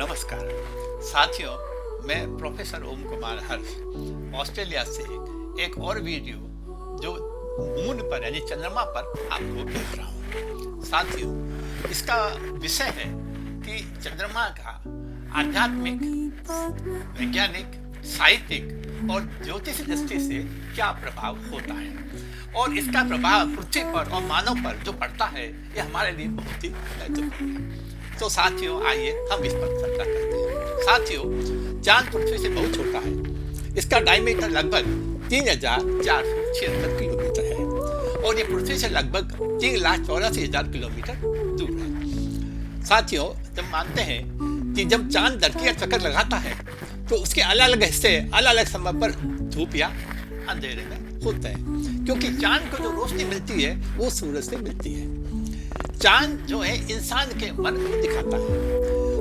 नमस्कार साथियों, मैं प्रोफेसर ओम कुमार हर्ष ऑस्ट्रेलिया से एक और वीडियो जो मून पर यानी चंद्रमा पर आपको भेज रहा हूँ। साथियों, इसका विषय है कि चंद्रमा का आध्यात्मिक, वैज्ञानिक, साहित्यिक और ज्योतिष दृष्टि से क्या प्रभाव होता है और इसका प्रभाव पृथ्वी पर और मानव पर जो पड़ता है ये हमारे लिए बहुत ही महत्वपूर्ण है। तो साथियों, आइए हम इस पर चर्चा करते हैं। साथियों, चांद पृथ्वी से बहुत छोटा है। इसका डायमीटर लगभग 3,476 किलोमीटर है और ये पृथ्वी से लगभग 3,84,000 किलोमीटर दूर है। साथियों, जब मानते हैं कि जब चांद धरती का चक्कर लगाता है तो उसके अलग अलग हिस्से अलग अलग समय पर धूप या अंधेरे में होते हैं, क्योंकि चांद को जो रोशनी मिलती है वो सूरज से मिलती है। चांद जो है इंसान के मन को दिखाता है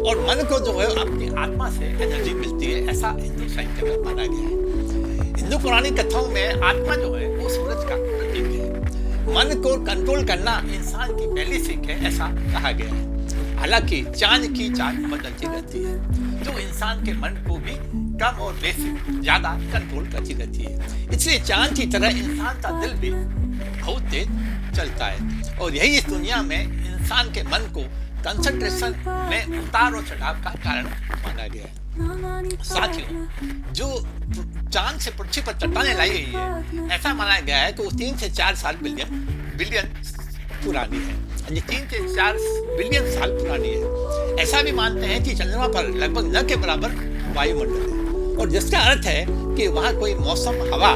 और मन को जो है अपनी आत्मा से एनर्जी मिलती है, ऐसा हिंदू साहित्य में माना गया है। हिंदू पुरानी कथाओं में आत्मा जो है वो सूरज का प्रतीक है। मन को कंट्रोल करना इंसान की पहली सीख है, ऐसा कहा गया है। हालांकि चांद की चाल बदलती रहती है जो इंसान के मन को भी कम और बेसी ज्यादा कंट्रोल करती रहती है। इसलिए चांद की तरह इंसान का दिल भी बहुत तेज चलता है और यही इस दुनिया में इंसान के मन को कंसंट्रेशन में उतार और चढ़ाव का कारण माना गया है। साथियों, जो चांद से पृथ्वी पर चट्टानें लाई गई है, ऐसा माना गया है कि वो 3 से 4 साल बिलियन पुरानी है, यानी 3 से 4 बिलियन साल पुरानी है। ऐसा भी मानते हैं कि चंद्रमा पर लगभग न के बराबर वायुमंडल है और जिसका अर्थ है कि वहाँ कोई मौसम, हवा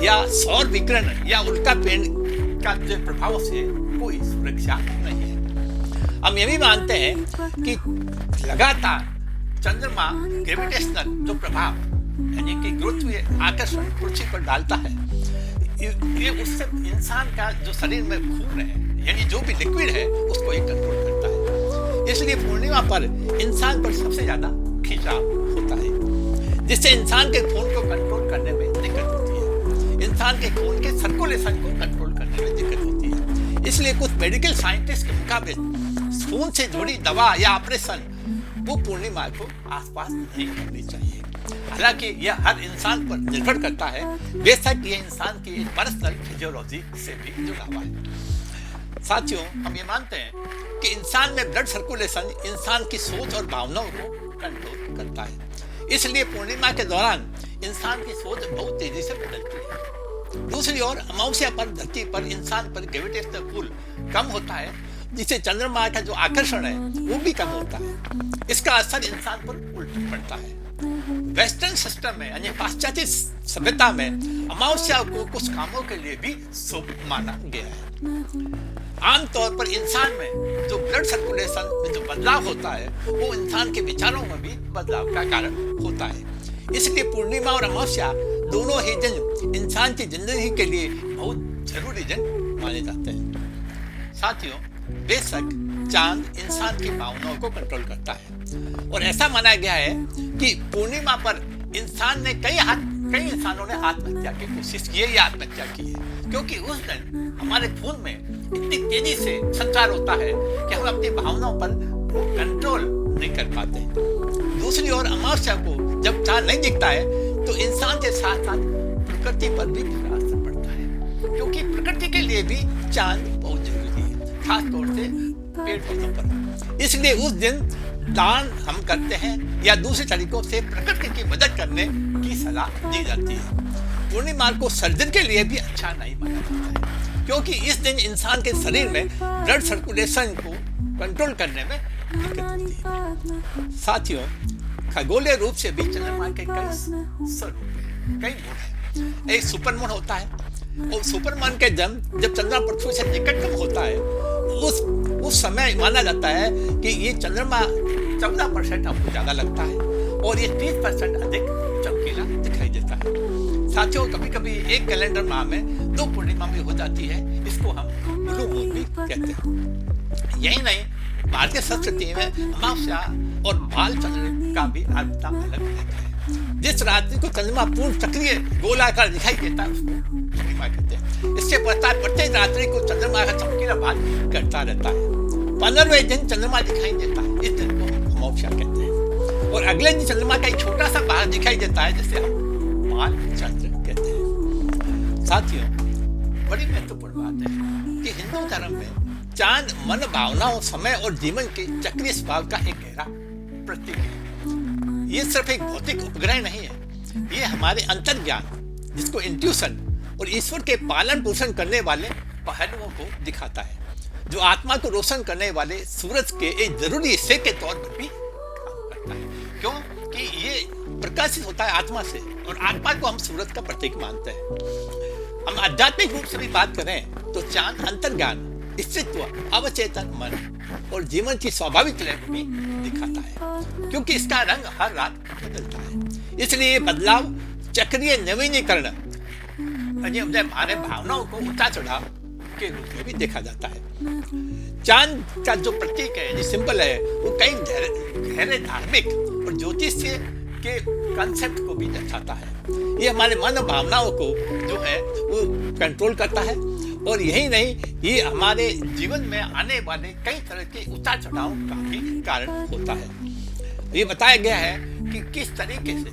या सौर विकिरण या उल्का पिंड का प्रभाव से कोई सुरक्षा नहीं है। हम ये भी मानते हैं कि लगातार चंद्रमा ग्रेविटेशनल जो प्रभाव यानी कि गुरुत्वीय आकर्षण पृथ्वी पर डालता है, ये उससे इंसान का जो शरीर में खून है यानी जो भी लिक्विड है उसको ये कंट्रोल करता है। इसलिए पूर्णिमा पर इंसान पर सबसे ज्यादा खिंचाव होता है, जिससे इंसान के खून को कंट्रोल करने में दिक्कत होती है, इंसान के खून के सर्कुलेशन को कंट्रोल करने में दिक्कत होती है। इसलिए कुछ मेडिकल साइंटिस्ट के मुताबिक खून से जुड़ी दवा या ऑपरेशन वो पूर्णिमा को आसपास नहीं करनी चाहिए। हालांकि यह हर इंसान पर निर्भर करता है, बेशक ये इंसान की पर्सनल फिजियोलॉजी से भी जुड़ा हुआ है। साथियों, हम ये मानते हैं कि इंसान में ब्लड सर्कुलेशन इंसान की सोच और भावनाओं को कंट्रोल करता है। इसलिए पूर्णिमा के दौरान इंसान की सोच बहुत तेजी से बदलती है। दूसरी ओर अमावस्या पर धरती पर इंसान पर ग्रेविटेशनल पुल कम होता है, जिससे चंद्रमा का जो आकर्षण है वो भी कम होता है। इसका असर इंसान पर उल्टा पड़ता है। वेस्टर्न सिस्टम में यानी पाश्चात्य सभ्यता में अमावस्या को कुछ कामों के लिए भी शुभ माना गया है। आमतौर पर इंसान में जो ब्लड सर्कुलेशन में जो बदलाव होता है वो इंसान के विचारों में भी बदलाव का कारण होता है। इसलिए पूर्णिमा और अमावस्या दोनों ही दिन इंसान की जिंदगी के लिए बहुत जरूरी दिन माने जाते हैं। साथियों, बेशक चांद इंसान की भावनाओं को कंट्रोल करता है और ऐसा माना गया है कि पूर्णिमा पर कई इंसानों ने आत्महत्या की कोशिश की है या आत्महत्या की है, क्योंकि उस दिन हमारे खून में इतनी तेजी से संचार होता है कि हम अपनी भावनाओं पर कंट्रोल नहीं कर पाते। दूसरी ओर अमावस्या को जब चांद नहीं दिखता है तो इंसान के साथ साथ प्रकृति पर भी बुरा असर पड़ता है, क्योंकि प्रकृति के लिए भी चांद बहुत जरूरी है, खास तौर से पेड़ पौधों पर। इसलिए उस दिन दान हम करते हैं या दूसरे तरीकों से प्रकृति की मदद करने की सलाह दी जाती है। पूर्णिमा को सर्जन के लिए भी अच्छा नहीं माना जाता है, क्योंकि इस दिन इंसान के शरीर में ब्लड सर्कुलेशन को कंट्रोल करने में दिक्कत होती है। साथियों, खगोलीय रूप से भी चंद्रमा के कई स्वरूप हैं, कई मूड हैं। एक सुपरमून होता है और सुपरमून के जब चंद्रमा पृथ्वी से निकटतम होता है उस समय माना जाता है कि ये चंद्रमा 14% हमको ज्यादा लगता है और ये 30% अधिक चमकीला दिखाई देता है। साथियों, कभी कभी एक कैलेंडर माह में 2 पूर्णिमा भी हो जाती है, इसको हम ब्लू मून भी कहते हैं। यही नहीं, भारतीय संस्कृति में अमावस्या और बाल चंद्र का भी अर्थ अलग रहता है। जिस रात्रि को चंद्रमा पूर्ण सक्रिय गोलाकार दिखाई देता है उसको पूर्णिमा कहते हैं। इसके पश्चात प्रत्येक रात्रि को चंद्रमा का चमकीला भाग करता रहता है। 15वें दिन चंद्रमा दिखाई देता है, इस दिन को अमावस्या कहते हैं। और अगले दिन चंद्रमा का एक छोटा सा भाग दिखाई देता है जिसे हम माल चंद्र कहते हैं। साथियों, बड़ी महत्वपूर्ण बात है कि हिंदू धर्म में चांद मन, भावनाओं, समय और जीवन के चक्रीय स्वभाव का एक गहरा प्रतीक है। ये सिर्फ एक भौतिक उपग्रह नहीं है, ये हमारे अंतर्ज्ञान, जिसको इंट्यूशन और ईश्वर के पालन पोषण करने वाले पहलुओं को दिखाता है, जो आत्मा को रोशन करने वाले सूरज के एक जरूरी हिस्से के तौर पर भी काम करता है। क्योंकि ये प्रकाशित होता है आत्मा से, और आत्मा को हम सूरज का प्रतीक मानते हैं। हम आध्यात्मिक रूप से भी बात करें तो चांद अंतर्ज्ञान, अस्तित्व, अवचेतन मन और जीवन की स्वाभाविक लय को भी दिखाता है, क्योंकि इसका रंग हर रात बदलता है। इसलिए बदलाव, चक्रीय नवीनीकरण हमारे भावनाओं को उतार चढ़ाव के रूप में भी देखा जाता है। चांद का जो प्रतीक है, जो सिंबल है, वो कई गहरे धार्मिक और ज्योतिषीय के कंसेप्ट को भी दर्शाता है। ये हमारे मन और भावनाओं को जो है वो कंट्रोल करता है, और यही नहीं, ये हमारे जीवन में आने वाले कई तरह के उतार चढ़ाव का भी कारण होता है। ये बताया गया है कि किस तरीके से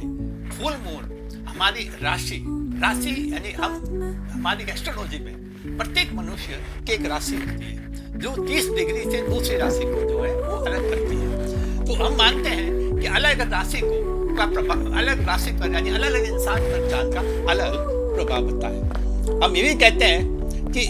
फुल मून हमारी राशि यानी हमारी एस्ट्रोलॉजी में प्रत्येक मनुष्य की एक राशि होती है, जो 30 डिग्री से दूसरी राशि को जो है वो अलग करती है। तो हम मानते हैं कि अलग राशि का प्रभाव, अलग राशि पर यानी अलग अलग इंसान पर चांद का अलग प्रभाव होता है। हम ये भी कहते हैं कि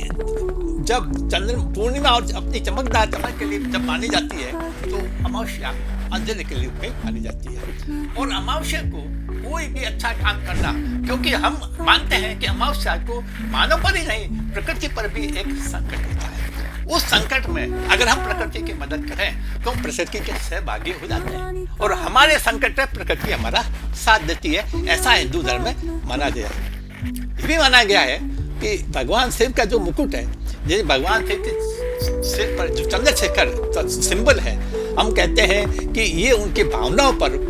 जब चंद्र पूर्णिमा और अपनी चमकदार चमक के लिए जब मानी जाती है, तो अमावस्या अंजलि के लिए मानी जाती है। और अमावस्या को कोई भी अच्छा काम करना, क्योंकि हम मानते हैं कि अमावस्या को मानव पर ही नहीं, प्रकृति पर भी एक संकट होता है। उस संकट में अगर हम प्रकृति की मदद करें तो हम प्रकृति के सहभागी हो जाते हैं, और हमारे संकट में प्रकृति हमारा साथ देती है। ऐसा हिंदू धर्म में माना गया है। ये भी माना गया है कि भगवान शिव का जो मुकुट है, जैसे भगवान शिव के सिर पर जो चंद्रशेखर सिंबल है, हम कहते हैं कि ये उनकी भावनाओं पर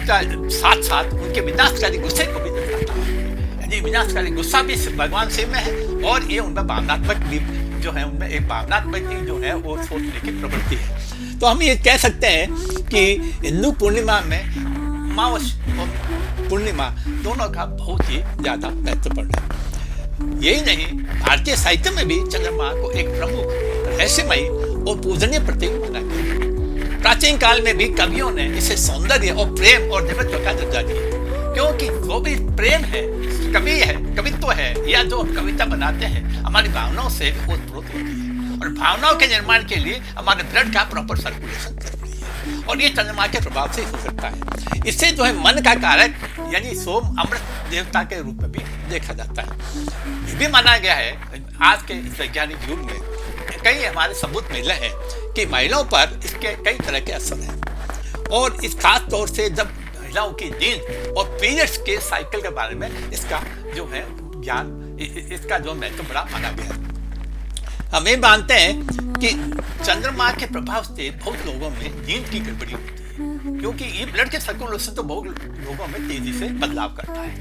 साथ साथ उनके विनाशकारी गुस्से को भी दर्शाता है। यानी विनाशकारी गुस्सा भी भगवान शिव में है, और ये उनमें भावनात्मक भी जो है, उनमें एक भावनात्मक जो है वो सोचने की प्रवृत्ति है। तो हम ये कह सकते हैं कि हिंदू पूर्णिमा में अमावस्या और पूर्णिमा दोनों का बहुत ही ज्यादा महत्वपूर्ण है। यही नहीं, भारतीय साहित्य में भी चंद्रमा को एक प्रमुख, रहस्यमयी और पूजनीय प्रतीक माना गया है। प्राचीन काल में भी कवियों ने इसे सौंदर्य और प्रेम और देवत्व का दर्जा दिया, क्योंकि वो भी प्रेम है, कवित्व है, या जो कविता बनाते हैं हमारी भावनाओं से ओतप्रोत होती है, और भावनाओं के निर्माण के लिए हमारे ब्लड का प्रॉपर सर्कुलेशन जरूरी है, और ये चंद्रमा के प्रभाव से हो सकता है। इससे जो है मन का कारक यानी सोम अमृत देवता के रूप में भी देखा जाता है। ये भी माना गया है आज के वैज्ञानिक युग में कई हमारे सबूत मिले हैं कि महिलाओं पर इसके कई तरह के असर हैं, और इस खास तौर से जब महिलाओं की नींद और पीरियड्स के साइकिल के बारे में इसका जो है ज्ञान, इसका जो महत्व बड़ा माना गया है। हम ये मानते हैं कि चंद्रमा के प्रभाव से बहुत लोगों में नींद की गड़बड़ी होती है, क्योंकि ये ब्लड के सर्कुलेशन तो बहुत लोगों में तेजी से बदलाव करता है।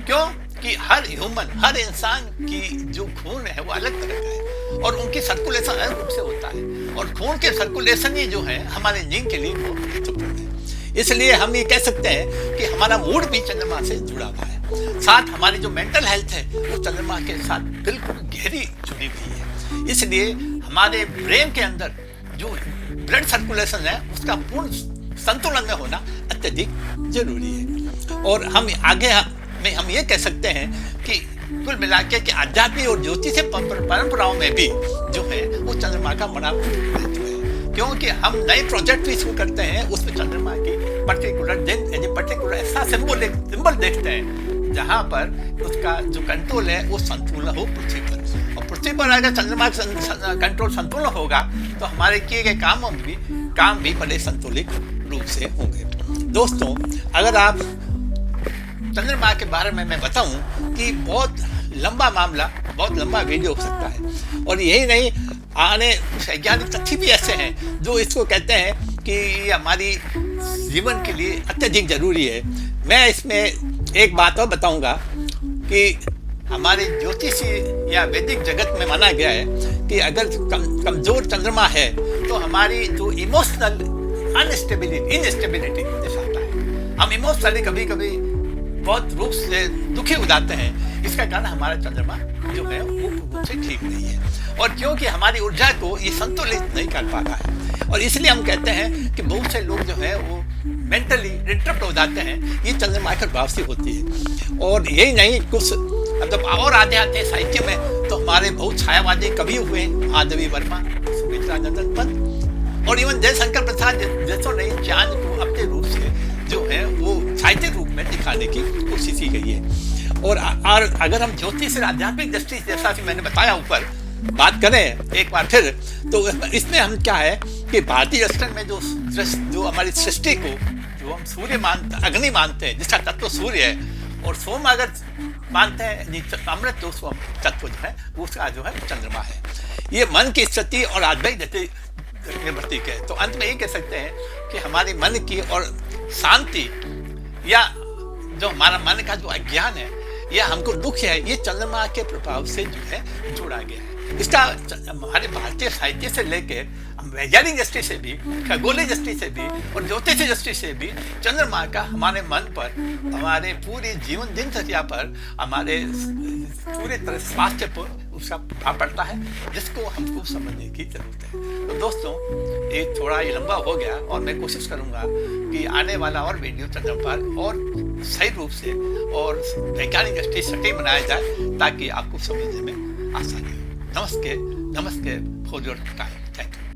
क्यों कि हर इंसान की जो खून है वो अलग तरह का है, और उनकी सर्कुलेशन अलग रूप से होता है, और खून के सर्कुलेशन ही जो है हमारे नींद के लिए बहुत महत्वपूर्ण है। इसलिए हम ये कह सकते हैं कि हमारा मूड भी चंद्रमा से जुड़ा हुआ है। साथ हमारी जो मेंटल हेल्थ है वो चंद्रमा के साथ बिल्कुल गहरी जुड़ी हुई है। इसलिए हमारे ब्रेन के अंदर जो ब्लड सर्कुलेशन है उसका पूर्ण संतुलन में होना अत्यधिक जरूरी है। और हम आगे में हम ये कह सकते हैं कि कुल मिलाकर के आध्यात्मिक और ज्योतिषीय परंपराओं में भी जो है वो चंद्रमा का बड़ा महत्व है, क्योंकि हम नए प्रोजेक्ट भी शुरू करते हैं उसमें चंद्रमा की पर्टिकुलर ऐसा सिंबल देखते हैं जहां पर उसका जो कंट्रोल है वो संतुलन हो पृथ्वी पर, और पृथ्वी पर अगर चंद्रमा का कंट्रोल संतुलन होगा तो हमारे किए गए काम भी बड़े संतुलित रूप से होंगे। दोस्तों, अगर आप चंद्रमा के बारे में मैं बताऊं कि बहुत लंबा मामला, बहुत लंबा वीडियो हो सकता है, और यही नहीं, आने वैज्ञानिक तथ्य भी ऐसे हैं जो इसको कहते हैं कि ये हमारी जीवन के लिए अत्यधिक जरूरी है। मैं इसमें एक बात और बताऊंगा कि हमारे ज्योतिषी या वैदिक जगत में माना गया है कि अगर कमजोर चंद्रमा है तो हमारी जो इमोशनल अनस्टेबिलिटी, इनस्टेबिलिटी दर्शाता है। हम इमोशनली कभी कभी बहुत रूप से दुखी हो जाते हैं। इसका कारण हमारा चंद्रमा जो है वो रूप से ठीक नहीं है, और क्योंकि हमारी ऊर्जा को ये संतुलित नहीं कर पाता है, और इसलिए हम कहते हैं कि बहुत से लोग जो है वो मेंटली डिस्टर्ब हो जाते हैं। ये चंद्रमा के प्रभाव से होती है। और यही नहीं, कुछ मतलब और आते हैं साहित्य में, तो हमारे बहुत छायावादी कवि हुए, महादेवी वर्मा, सुमित्रा नंदन पंत, और इवन जयशंकर प्रसाद जैसों ने चांद को अपने रूप से जो है वो साहित्यिक रूप में दिखाने की कोशिश की गई है। और अगर हम ज्योतिष और आध्यात्मिक दृष्टि जैसा कि मैंने बताया ऊपर बात करें एक बार फिर, तो इसमें हम क्या है कि भारतीय दर्शन में जो हमारी सृष्टि को जो हम सूर्य मानते, अग्नि मानते हैं, जिसका तत्व सूर्य है, और सोम अगर मानते हैं अमृत, तो सोम तत्व जो है उसका जो है चंद्रमा है। ये मन की स्थिति और आध्यात्मिक प्रतीक है। तो अंत में ये कह सकते हैं कि हमारे मन की और शांति, या जो हमारा मन का जो अज्ञान है या हमको दुख है, ये चंद्रमा के प्रभाव से जो है जुड़ा गया है। इसका हमारे भारतीय साहित्य से लेकर वैज्ञानिक दृष्टि से भी, खगोलीय दृष्टि से भी और ज्योतिष दृष्टि से भी चंद्रमा का हमारे मन पर, हमारे पूरी जीवन दिनचर्या पर, हमारे पूरे तरह स्वास्थ्य पर उसका प्रभाव पड़ता है, जिसको हमको समझने की जरूरत है। तो दोस्तों, ये थोड़ा ये लंबा हो गया, और मैं कोशिश करूंगा कि आने वाला और वीडियो चंद्रमा पर और सही रूप से और वैज्ञानिक दृष्टि सटीक बनाया जाए, ताकि आपको समझने में आसानी हो। नमस्ते फॉर योर टाइम।